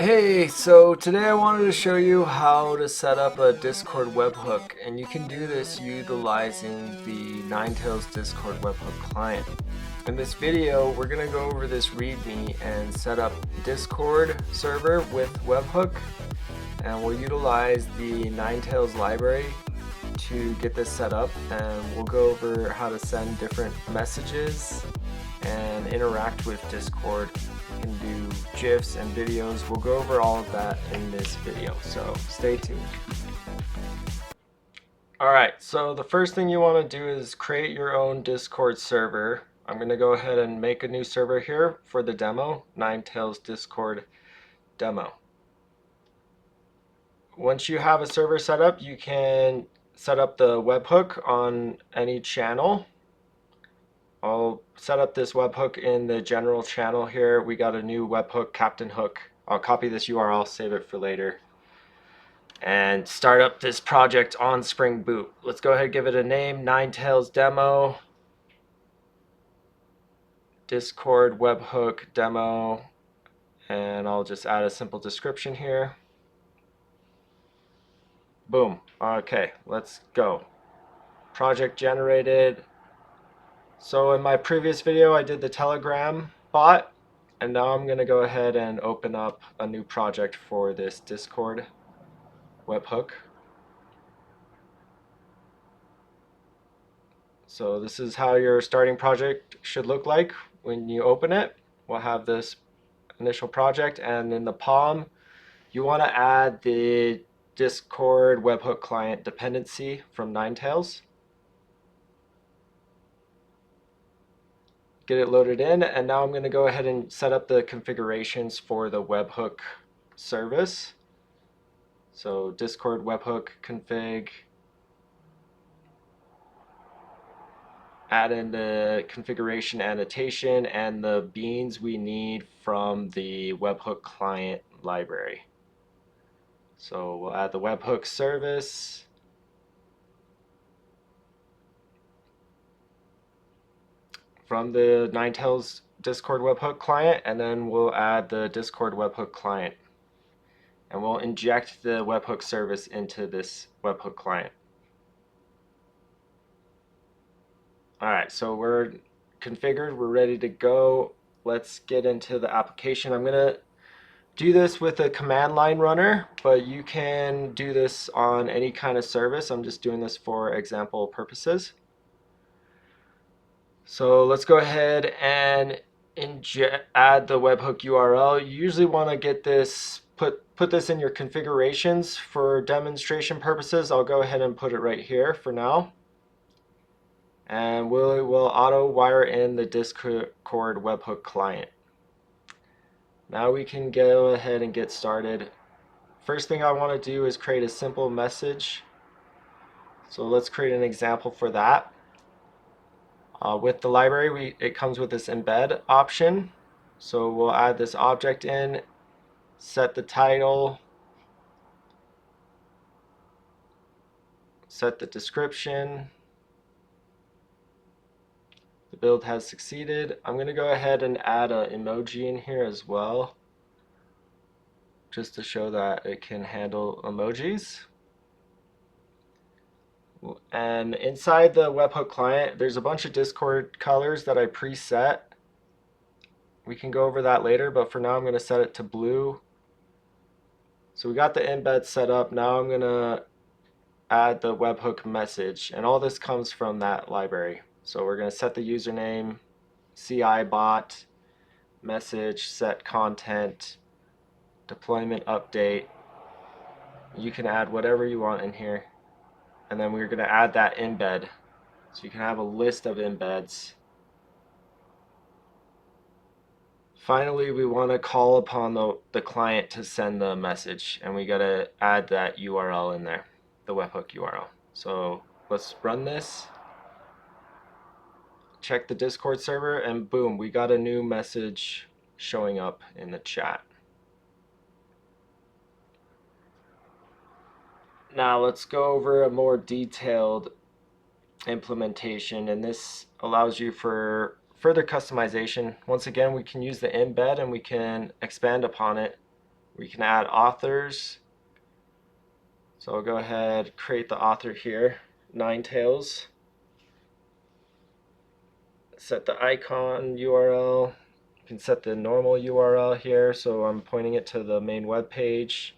Hey, so today I wanted to show you how to set up a Discord webhook, and you can do this utilizing the n1netails Discord webhook client. In this video, we're going to go over this README and set up Discord server with webhook, and we'll utilize the n1netails library to get this set up, and we'll go over how to send different messages and interact with Discord. You can do GIFs and videos. We'll go over all of that in this video, so stay tuned. Alright, so the first thing you want to do is create your own Discord server. I'm going to go ahead and make a new server here for the demo, n1netails Discord demo. Once you have a server set up, you can set up the webhook on any channel. I'll set up this webhook in the general channel here. We got a new webhook, Captain Hook. I'll copy this URL, save it for later, and start up this project on Spring Boot. Let's go ahead and give it a name, n1netails demo, Discord webhook demo, and I'll just add a simple description here. Boom. Okay, let's go. Project generated. So in my previous video, I did the Telegram bot, and now I'm going to go ahead and open up a new project for this Discord webhook. So this is how your starting project should look like when you open it. We'll have this initial project, and in the POM, you want to add the Discord webhook client dependency from n1netails. Get it loaded in, and now I'm going to go ahead and set up the configurations for the webhook service. So Discord webhook config, add in the configuration annotation and the beans we need from the webhook client library. So we'll add the webhook service, from the n1netails Discord webhook client, and then we'll add the Discord webhook client, and we'll inject the webhook service into this webhook client. Alright, so we're configured, we're ready to go. Let's get into the application. I'm going to do this with a command line runner, but you can do this on any kind of service. I'm just doing this for example purposes. So let's go ahead and add the webhook URL. You usually want to get this, put this in your configurations for demonstration purposes. I'll go ahead and put it right here for now. And we'll auto wire in the Discord webhook client. Now we can go ahead and get started. First thing I want to do is create a simple message. So let's create an example for that. With the library, it comes with this embed option. So we'll add this object in, set the title, set the description. The build has succeeded. I'm going to go ahead and add an emoji in here as well, just to show that it can handle emojis. And inside the webhook client, there's a bunch of Discord colors that I preset. We can go over that later, but for now I'm going to set it to blue. So we got the embed set up. Now I'm going to add the webhook message, and all this comes from that library. So we're going to set the username, CI bot, message, set content, deployment update. You can add whatever you want in here. And then we're going to add that embed. So you can have a list of embeds. Finally, we want to call upon the client to send the message, and we got to add that URL in there, the webhook URL. So let's run this. Check the Discord server, and boom, we got a new message showing up in the chat. Now let's go over a more detailed implementation, and this allows you for further customization. Once again, we can use the embed and we can expand upon it We can add authors. So I'll go ahead, create the author here, n1netails. Set the icon URL. You can set the normal URL here, so I'm pointing it to the main web page.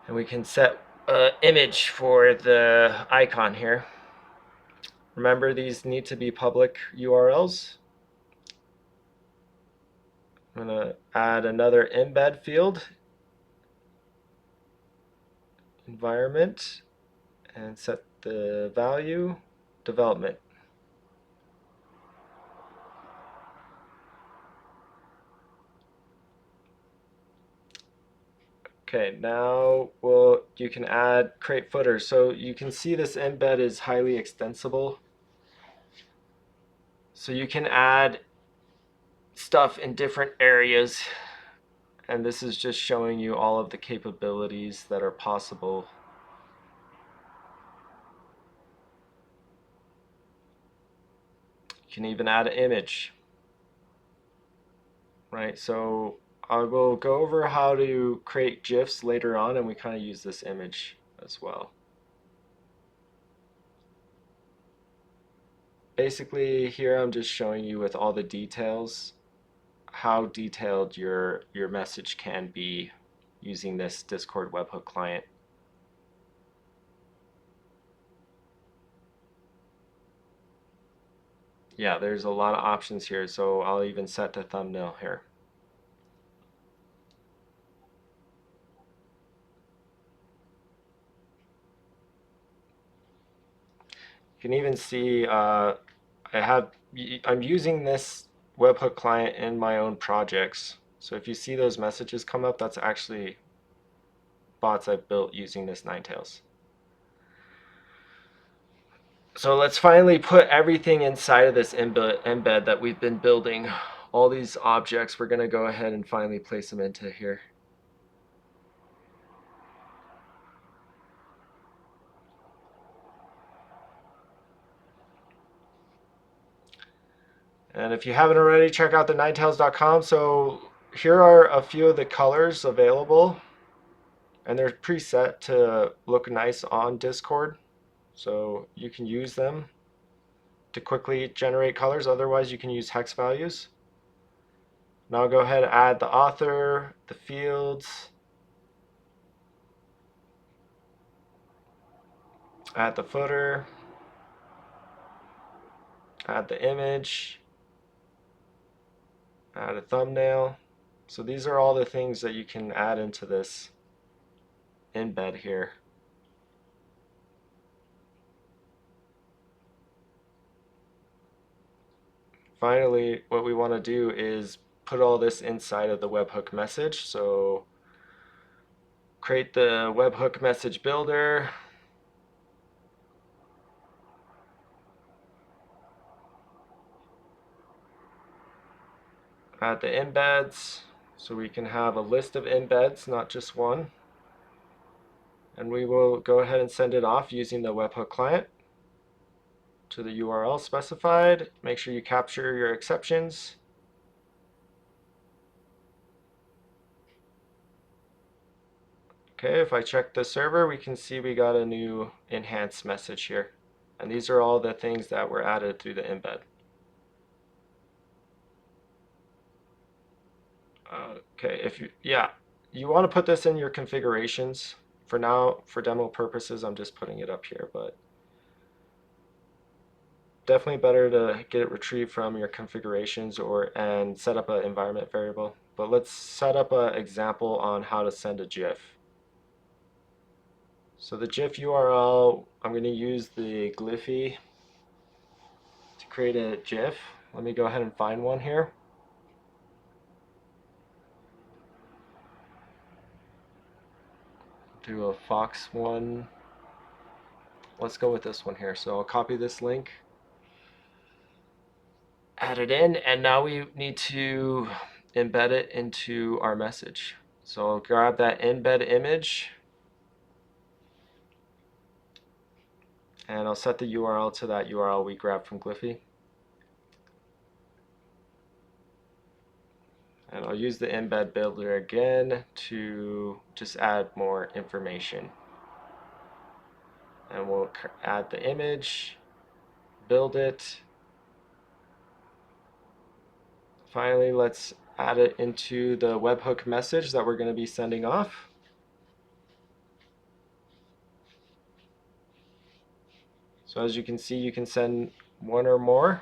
And we can set an image for the icon here. Remember, these need to be public URLs. I'm going to add another embed field, environment, and set the value, development. Okay, now you can create footers. So you can see this embed is highly extensible. So you can add stuff in different areas, and this is just showing you all of the capabilities that are possible. You can even add an image, right? So I will go over how to create GIFs later on, and we kind of use this image as well. Basically, here I'm just showing you with all the details how detailed your message can be using this Discord webhook client. Yeah, there's a lot of options here, so I'll even set the thumbnail here. You can even see I'm using this webhook client in my own projects. So if you see those messages come up, that's actually bots I've built using this n1netails. So let's finally put everything inside of this embed that we've been building. All these objects, we're going to go ahead and finally place them into here. And if you haven't already, check out the n1netails.com. So here are a few of the colors available, and they're preset to look nice on Discord. So you can use them to quickly generate colors. Otherwise, you can use hex values. Now I'll go ahead and add the author, the fields, add the footer, add the image, add a thumbnail. So these are all the things that you can add into this embed here. Finally, what we want to do is put all this inside of the webhook message. So create the webhook message builder. Add the embeds, so we can have a list of embeds, not just one. And we will go ahead and send it off using the webhook client to the URL specified. Make sure you capture your exceptions. Okay, if I check the server, we can see we got a new enhanced message here. And these are all the things that were added through the embed. Okay, you want to put this in your configurations. For now, for demo purposes, I'm just putting it up here, but definitely better to get it retrieved from your configurations and set up an environment variable. But let's set up an example on how to send a GIF. So the GIF URL, I'm going to use the Glyphy to create a GIF. Let me go ahead and find one here. Do a Fox one. Let's go with this one here. So I'll copy this link, add it in, and now we need to embed it into our message. So I'll grab that embed image, and I'll set the URL to that URL we grabbed from Glyphy. And I'll use the embed builder again to just add more information. And we'll add the image, build it. Finally, let's add it into the webhook message that we're going to be sending off. So as you can see, you can send one or more.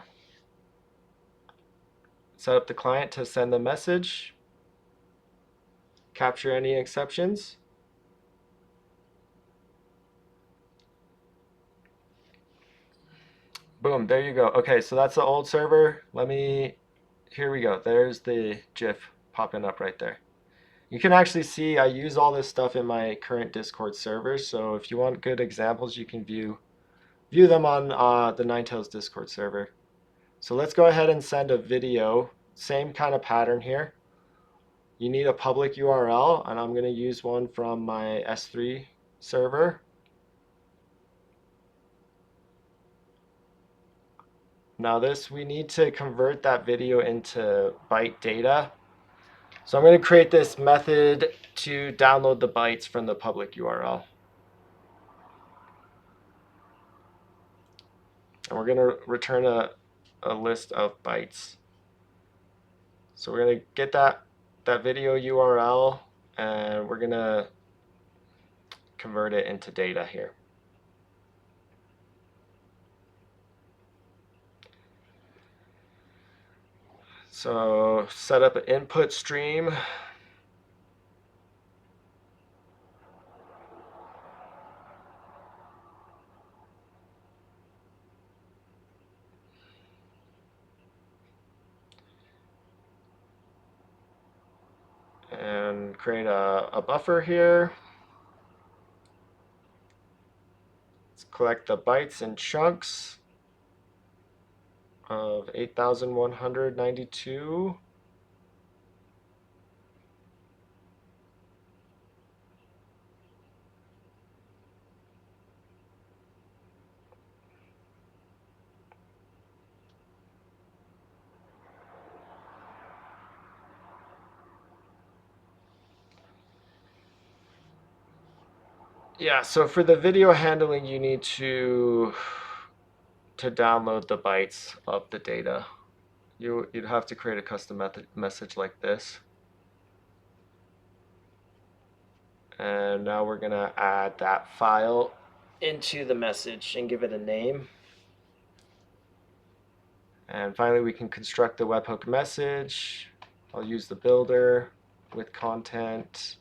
Set up the client to send the message. Capture any exceptions. Boom, there you go. Okay, so that's the old server. Here we go. There's the GIF popping up right there. You can actually see I use all this stuff in my current Discord server, so if you want good examples, you can view them on the n1netails Discord server. So let's go ahead and send a video. Same kind of pattern here. You need a public URL, and I'm going to use one from my S3 server. Now we need to convert that video into byte data. So I'm going to create this method to download the bytes from the public URL. And we're going to return a list of bytes. So we're going to get that video URL, and we're going to convert it into data here. So set up an input stream. And create a buffer here. Let's collect the bytes and chunks of 8,192. Yeah, so for the video handling, you need to download the bytes of the data. You'd have to create a custom message like this. And now we're going to add that file into the message and give it a name. And finally, we can construct the webhook message. I'll use the builder with content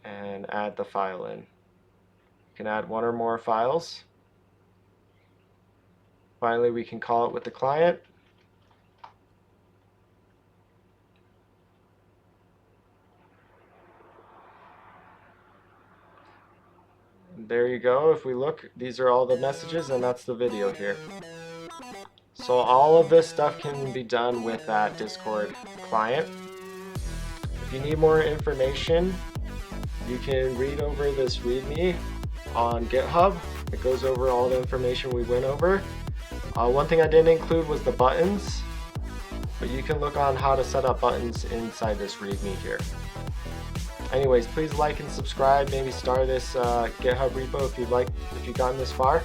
and add the file in. You can add one or more files. Finally, we can call it with the client. There you go. If we look, these are all the messages, and that's the video here. So all of this stuff can be done with that Discord client. If you need more information, you can read over this README on GitHub. It goes over all the information we went over. One thing I didn't include was the buttons, but you can look on how to set up buttons inside this README here. Anyways, please like and subscribe. Maybe star this GitHub repo if you've gotten this far.